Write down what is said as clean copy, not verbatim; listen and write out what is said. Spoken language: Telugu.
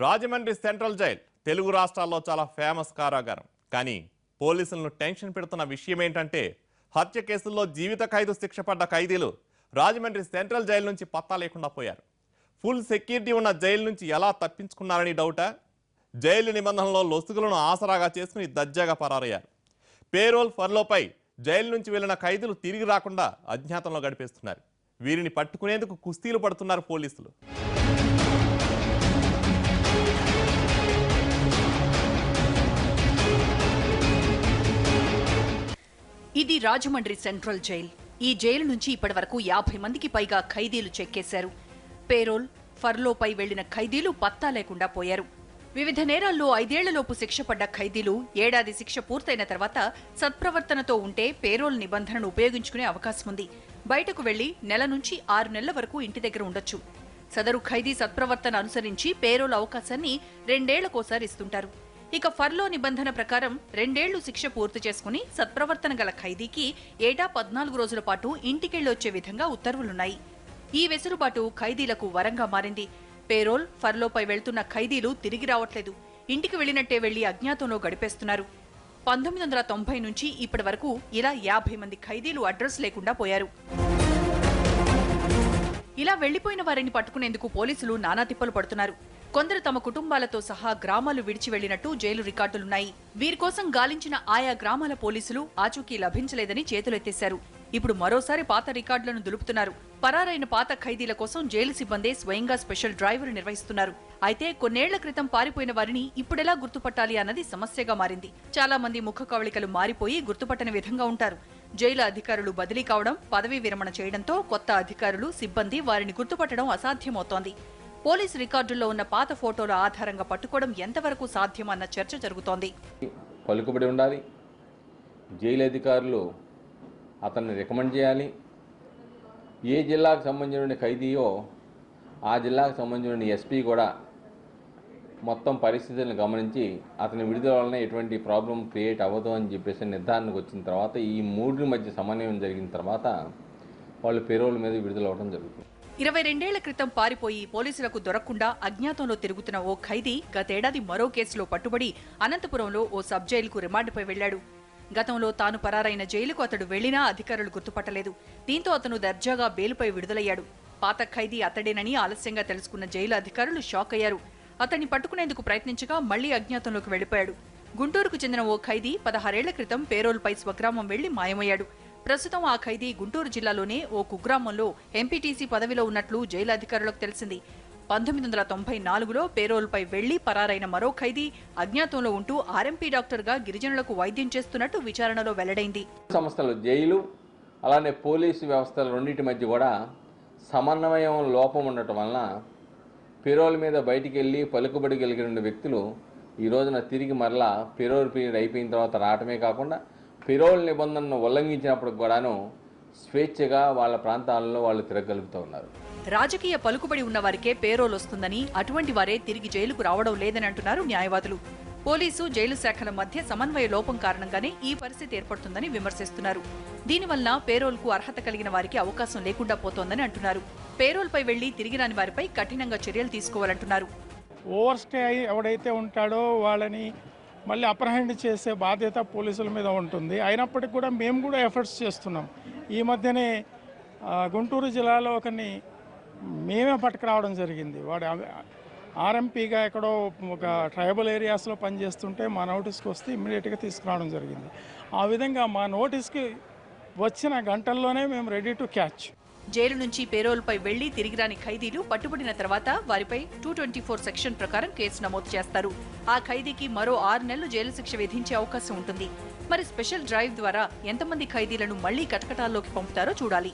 రాజమండ్రి సెంట్రల్ జైల్ తెలుగు రాష్ట్రాల్లో చాలా ఫేమస్ కారాగారం. కానీ పోలీసులను టెన్షన్ పెడుతున్న విషయం ఏంటంటే హత్య కేసుల్లో జీవిత ఖైదు శిక్ష పడ్డ ఖైదీలు రాజమండ్రి సెంట్రల్ జైలు నుంచి పత్తా లేకుండా పోయారు. ఫుల్ సెక్యూరిటీ ఉన్న జైలు నుంచి ఎలా తప్పించుకున్నారని డౌటా? జైలు నిబంధనల్లో లొసుగులను ఆసరాగా చేసుకుని దర్జాగా పరారయ్యారు. పేరోల్ ఫర్లోపై జైలు నుంచి వెళ్లిన ఖైదీలు తిరిగి రాకుండా అజ్ఞాతంలో గడిపేస్తున్నారు. వీరిని పట్టుకునేందుకు కుస్తీలు పడుతున్నారు పోలీసులు. ఇది రాజమండ్రి సెంట్రల్ జైల్. ఈ జైలు నుంచి ఇప్పటివరకు 50 మందికి పైగా ఖైదీలు చెక్కేశారు. పేరోల్, ఫర్లోపై వెళ్లిన ఖైదీలు పత్తా లేకుండా పోయారు. వివిధ నేరాల్లో 5 ఏళ్లలోపు శిక్ష పడ్డ ఖైదీలు ఏడాది శిక్ష పూర్తయిన తర్వాత సత్ప్రవర్తనతో ఉంటే పేరోల్ నిబంధనను ఉపయోగించుకునే అవకాశం ఉంది. బయటకు వెళ్లి నెల నుంచి 6 నెలల వరకు ఇంటి దగ్గర ఉండొచ్చు. సదరు ఖైదీ సత్ప్రవర్తన అనుసరించి పేరోల్ అవకాశాన్ని 2 ఏళ్లకోసారి ఇస్తుంటారు. ఇక ఫర్లో నిబంధన ప్రకారం 2 ఏళ్లు శిక్ష పూర్తి చేసుకుని సత్ప్రవర్తన గల ఖైదీకి ఏటా 14 రోజుల పాటు ఇంటికెళ్లొచ్చే విధంగా ఉత్తర్వులున్నాయి. ఈ వెసులుబాటు ఖైదీలకు వరంగా మారింది. పేరోల్, ఫర్లోపై వెళ్తున్న ఖైదీలు తిరిగి రావట్లేదు. ఇంటికి వెళ్లినట్టే వెళ్లి అజ్ఞాతంలో గడిపేస్తున్నారు. 1990 నుంచి ఇప్పటి వరకు ఇలా 50 మంది ఖైదీలు అడ్రస్ లేకుండా పోయారు. ఇలా వెళ్లిపోయిన వారిని పట్టుకునేందుకు పోలీసులు నానా తిప్పలు పడుతున్నారు. కొందరు తమ కుటుంబాలతో సహా గ్రామాలు విడిచి వెళ్లినట్టు జైలు రికార్డులున్నాయి. వీరి కోసం గాలించిన ఆయా గ్రామాల పోలీసులు ఆచూకీ లభించలేదని చేతులెత్తేశారు. ఇప్పుడు మరోసారి పాత రికార్డులను దులుపుతున్నారు. పరారైన పాత ఖైదీల కోసం జైలు సిబ్బందే స్వయంగా స్పెషల్ డ్రైవ్లు నిర్వహిస్తున్నారు. అయితే కొన్నేళ్ల క్రితం పారిపోయిన వారిని ఇప్పుడెలా గుర్తుపట్టాలి అన్నది సమస్యగా మారింది. చాలా మంది ముఖ కవళికలు మారిపోయి గుర్తుపట్టని విధంగా ఉంటారు. జైలు అధికారులు బదిలీ కావడం, పదవీ విరమణ చేయడంతో కొత్త అధికారులు, సిబ్బంది వారిని గుర్తుపట్టడం అసాధ్యమవుతోంది. పోలీసు రికార్డుల్లో ఉన్న పాత ఫోటోల ఆధారంగా పట్టుకోవడం ఎంతవరకు సాధ్యమన్న చర్చ జరుగుతోంది. పలుకుబడి ఉండాలి. జైలు అధికారులు అతన్ని రికమెండ్ చేయాలి. ఏ జిల్లాకు సంబంధించిన ఖైదీయో ఆ జిల్లాకు సంబంధించిన ఎస్పీ కూడా మొత్తం పరిస్థితులను గమనించి అతని విడుదల వలన ఎటువంటి ప్రాబ్లం క్రియేట్ అవ్వదు అని చెప్పేసి నిర్ధారణకు వచ్చిన తర్వాత ఈ మూడు మధ్య సమన్వయం జరిగిన తర్వాత వాళ్ళు పేరోల్ మీద విడుదల అవ్వడం జరుగుతుంది. 22 ఏళ్ల క్రితం పారిపోయి పోలీసులకు దొరకకుండా అజ్ఞాతంలో తిరుగుతున్న ఓ ఖైదీ గతేడాది మరో కేసులో పట్టుబడి అనంతపురంలో ఓ సబ్ జైలుకు రిమాండ్పై వెళ్లాడు. గతంలో తాను పరారైన జైలుకు అతడు వెళ్లినా అధికారులు గుర్తుపట్టలేదు. దీంతో అతను దర్జాగా బెయిల్పై విడుదలయ్యాడు. పాత ఖైదీ అతడేనని ఆలస్యంగా తెలుసుకున్న జైలు అధికారులు షాక్ అయ్యారు. అతన్ని పట్టుకునేందుకు ప్రయత్నించగా మళ్లీ అజ్ఞాతంలోకి వెళ్లిపోయాడు. గుంటూరుకు చెందిన ఓ ఖైదీ 16 ఏళ్ల క్రితం పేరోల్పై స్వగ్రామం వెళ్లి మాయమయ్యాడు. ప్రస్తుతం ఆ ఖైదీ గుంటూరు జిల్లాలోనే ఓ కుగ్రామంలో ఎంపీటీసీ పదవిలో ఉన్నట్లు జైలు అధికారులకు తెలిసింది. 1994లో పేరోల్పై వెళ్లి పరారైన మరో ఖైదీ అజ్ఞాతంలో ఉంటూ ఆర్ఎంపీ డాక్టర్గా గిరిజనులకు వైద్యం చేస్తున్నట్టు విచారణలో వెల్లడైంది. సంస్థలు జైలు అలానే పోలీసు వ్యవస్థల రెండింటి మధ్య కూడా సమన్వయం లోపం ఉండటం వలన పేరోల్ మీద బయటికి వెళ్ళి పలుకుబడి కలిగిన వ్యక్తులు ఈ రోజున తిరిగి మరలా పేరోల్ పీరియడ్ అయిపోయిన తర్వాత రావటమే కాకుండా పేరోల్ నిబంధనను ఉల్లంఘించినప్పుడు కూడాను స్వేచ్ఛగా వాళ్ళ ప్రాంతాలలో వాళ్ళు తిరగలుగుతూ ఉన్నారు. రాజకీయ పలుకుబడి ఉన్న వారికే పేరోల్ వస్తుందని, అటువంటి వారే తిరిగి జైలుకు రావడం లేదని అంటున్నారు న్యాయవాదులు. పోలీసు, జైలు శాఖల మధ్య సమన్వయ లోపం కారణంగానే ఈ పరిస్థితి ఏర్పడుతుందని విమర్శిస్తున్నారు. దీనివల్ల పేరోల్కు అర్హత కలిగిన వారికి అవకాశం లేకుండా పోతోందని అంటున్నారు. పేరోల్పై వెళ్లి తిరిగి రాని వారిపై కఠినంగా చర్యలు తీసుకోవాలంటున్నారు. ఓవర్ స్టే అయి ఎవడైతే ఉంటాడో వాళ్ళని మళ్ళీ అప్రహెండ్ చేసే బాధ్యత పోలీసుల మీద ఉంటుంది. అయినప్పటికీ కూడా మేము కూడా ఎఫర్ట్స్ చేస్తున్నాం. ఈ మధ్యనే గుంటూరు జిల్లాలో ఒకరిని మేమే పట్టుకురావడం జరిగింది. వాడు ఆర్ఎంపీగా ఎక్కడో ఒక ట్రైబల్ ఏరియాస్లో పనిచేస్తుంటే మా నోటీస్కి వస్తే ఇమ్మీడియట్గా తీసుకురావడం జరిగింది. ఆ విధంగా మా నోటీస్కి వచ్చిన గంటల్లోనే మేము రెడీ టు క్యాచ్. జైలు నుంచి పేరోల్పై వెళ్లి తిరిగి రాని ఖైదీలు పట్టుబడిన తర్వాత వారిపై 224 సెక్షన్ ప్రకారం కేసు నమోదు చేస్తారు. ఆ ఖైదీకి మరో 6 నెలలు జైలు శిక్ష విధించే అవకాశం ఉంటుంది. మరి స్పెషల్ డ్రైవ్ ద్వారా ఎంతమంది ఖైదీలను మళ్లీ కటకటాల్లోకి పంపుతారో చూడాలి.